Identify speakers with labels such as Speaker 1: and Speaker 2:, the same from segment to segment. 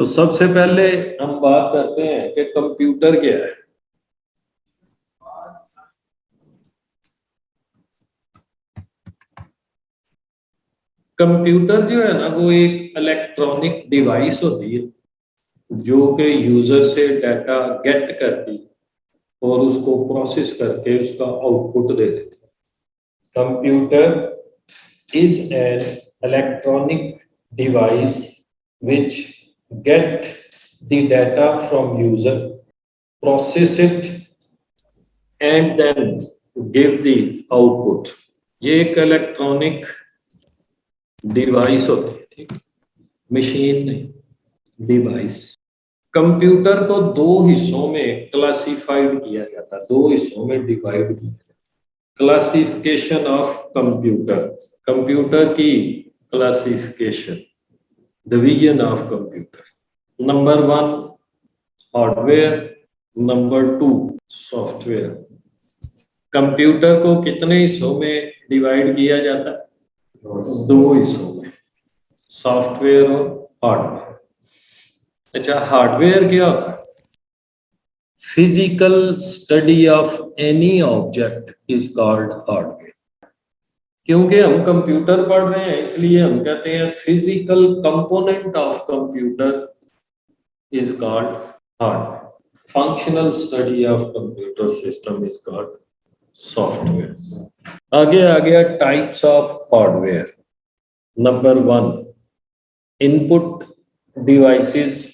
Speaker 1: तो सबसे पहले हम बात करते हैं कि कंप्यूटर क्या है। कंप्यूटर जो है ना वो एक इलेक्ट्रॉनिक डिवाइस होती है जो कि यूजर से डाटा गेट करती है और उसको प्रोसेस करके उसका आउटपुट दे देती है। Computer is an electronic device which get the data from user, process it and then give the output. ये एक इलेक्ट्रॉनिक डिवाइस होती है, ठीक, मशीन नहीं, डिवाइस। कंप्यूटर को दो हिस्सों में क्लासिफाइड किया जाता है, दो हिस्सों में डिवाइड किया जाता है। क्लासिफिकेशन ऑफ कंप्यूटर, कंप्यूटर की classification, division of computer. Number 1 hardware, number 2 software. Computer को कितने हिस्सों में डिवाइड किया जाता है? दो हिस्सों में, सॉफ्टवेयर और हार्डवेयर। अच्छा, हार्डवेयर क्या होता है? Physical study of any object is called hardware. क्योंकि हम कंप्यूटर पढ़ रहे हैं इसलिए हम कहते हैं physical component of computer is called hardware. Functional study of computer system is called software. आगे आ गया types of hardware. Number 1 input devices,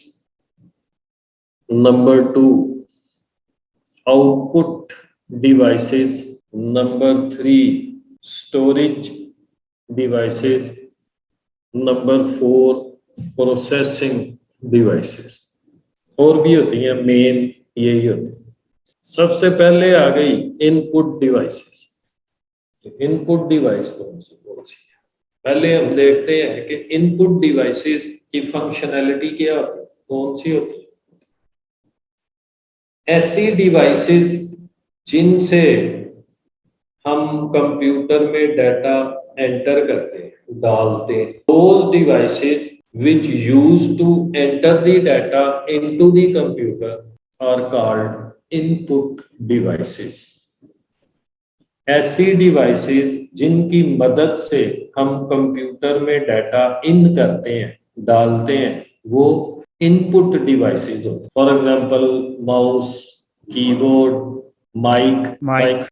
Speaker 1: number 2 output devices, number 3 storage devices, number 4 processing devices. और भी होती हैं, मेन यही होती है। सबसे पहले आ गई इनपुट डिवाइसेस। इनपुट डिवाइस कौन सी है? पहले हम देखते हैं कि इनपुट डिवाइसेस की फंक्शनैलिटी क्या होती है, कौन सी होती है। ऐसी डिवाइसेस जिनसे हम कंप्यूटर में डाटा एंटर करते हैं, डालते हैं, those devices which used to enter the data into the computer are called input devices. ऐसी डिवाइसेस जिनकी मदद से हम कंप्यूटर में डाटा इन करते हैं, डालते हैं, वो इनपुट डिवाइसेस होते हैं। For example mouse, keyboard, mic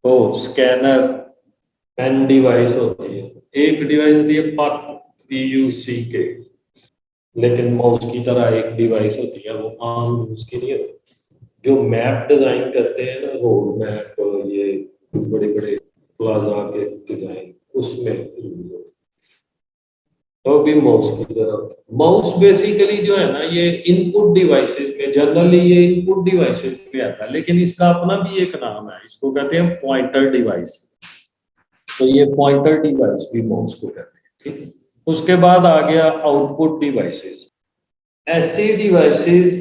Speaker 1: हो, स्कैनर, पेन डिवाइस होती है। एक डिवाइस होती है PUCK, लेकिन माउस की तरह एक डिवाइस होती है, वो आम यूज की नहीं होती। जो मैप डिजाइन करते हैं ना, रोड मैप, ये बड़े बड़े प्लाजा के डिजाइन, उसमें यूज होती है। तो भी माउस की तरह, माउस बेसिकली जो है ना, ये इनपुट डिवाइसेस में, जनरली ये इनपुट डिवाइसेस पे आता है, लेकिन इसका अपना भी एक नाम है, इसको कहते हैं पॉइंटर डिवाइस। तो ये पॉइंटर डिवाइस भी माउस को कहते हैं, ठीक है। उसके बाद आ गया आउटपुट डिवाइसेस। ऐसी डिवाइसेस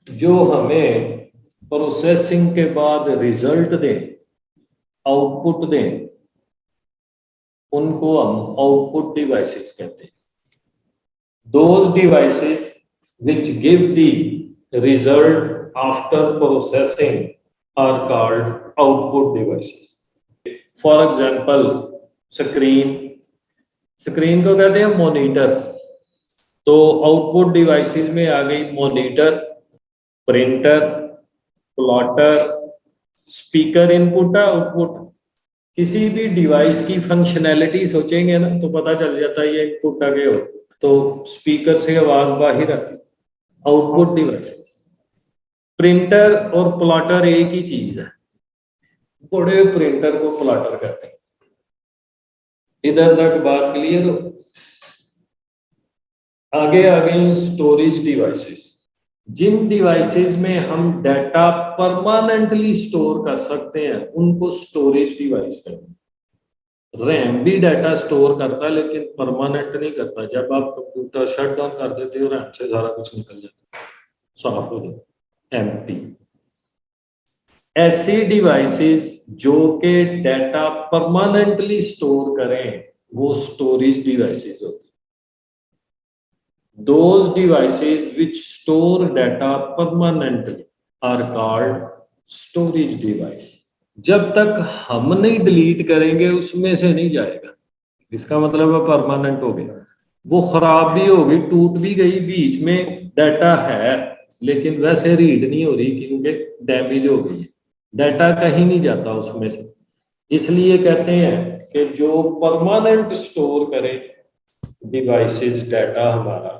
Speaker 1: जो हमें प्रोसेसिंग के बाद रिजल्ट दें, आउटपुट दें, उनको हम आउटपुट डिवाइसेस कहते हैं। Those devices which give the result after processing are called output devices. For example, screen, screen को कहते हैं मॉनिटर। तो आउटपुट डिवाइसेस में आ गई monitor, printer, plotter, speaker. Input है, आउटपुट। किसी भी डिवाइस की फंक्शनैलिटी सोचेंगे ना तो पता चल जाता है ये इनपुट आगे हो। तो स्पीकर से आवाज बाहर आती, आउटपुट डिवाइसेस। प्रिंटर और प्लॉटर एक ही चीज है, बड़े प्रिंटर को प्लॉटर कहते हैं। इधर तक बात क्लियर हो? आगे आ गई स्टोरेज डिवाइसेस। जिन डिवाइसेस में हम डाटा परमानेंटली स्टोर कर सकते हैं उनको स्टोरेज डिवाइस कहते हैं। रैम भी डाटा स्टोर करता है लेकिन परमानेंट नहीं करता। जब आप कंप्यूटर शट डाउन कर देते हो, रैम से सारा कुछ निकल जाता है, साफ हो जाता, एम्प्टी। ऐसी डिवाइसेस जो के डाटा परमानेंटली स्टोर करें वो स्टोरेज डिवाइसेस होती those devices which store data permanently are called storage device। जब तक हम नहीं डिलीट करेंगे उसमें से नहीं जाएगा, इसका मतलब है परमानेंट हो गया। वो खराब भी होगी, टूट भी गई, बीच में डाटा है लेकिन वैसे रीड नहीं हो रही क्योंकि डैमेज हो गई है, डाटा कहीं नहीं जाता उसमें से। इसलिए कहते हैं कि जो परमानेंट स्टोर करे डिवाइसेस डाटा हमारा,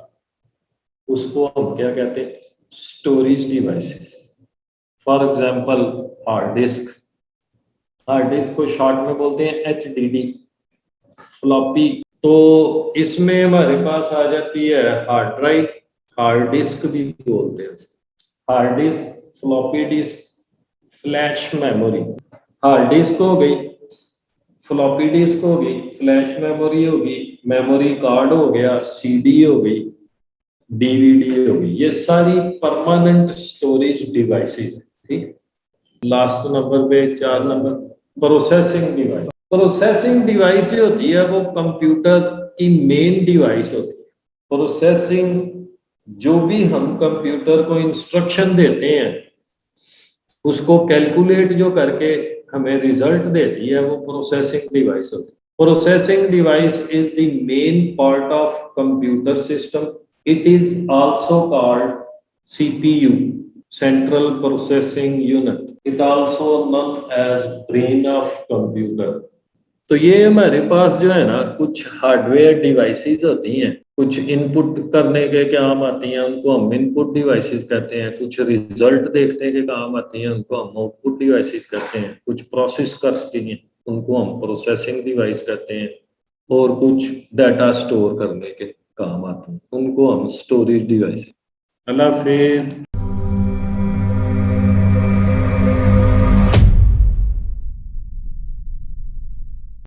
Speaker 1: उसको हम क्या कहते हैं, storage devices. For example hard disk, hard disk को शॉर्ट में बोलते हैं एचडीडी, फ्लॉपी। तो इसमें हमारे पास आ जाती है हार्ड ड्राइव, हार्ड डिस्क भी बोलते हैं उसको। Hard disk, floppy disk, flash memory. Hard disk हो गई, फ्लॉपी डिस्क हो गई, फ्लैश मेमोरी होगी, मेमोरी कार्ड हो गया, सीडी हो गई, डीवीडी हो गई, ये सारी परमानेंट स्टोरेज डिवाइसेस है। ठीक, लास्ट नंबर पे 4 number processing device. Processing device जो होती है वो कंप्यूटर की मेन डिवाइस होती है। प्रोसेसिंग, जो भी हम कंप्यूटर को इंस्ट्रक्शन देते हैं उसको कैलकुलेट जो करके हमें रिजल्ट देती है वो प्रोसेसिंग डिवाइस होती है। Processing device is the main part of computer system. It is also called CPU, central processing unit. It also known as brain of computer. तो ये हमारे पास जो है ना कुछ हार्डवेयर डिवाइसेस होती हैं, कुछ इनपुट करने के काम आती हैं, उनको हम इनपुट डिवाइसेस कहते हैं। कुछ रिजल्ट देखने के काम आती हैं, उनको हम आउटपुट डिवाइसेस कहते हैं। कुछ प्रोसेस करती हैं, उनको हम प्रोसेसिंग डिवाइस कहते हैं। और कुछ डाटा स्टोर करने के काम आते हैं, उनको हम स्टोरेज डिवाइस। अल्लाह हाफिज।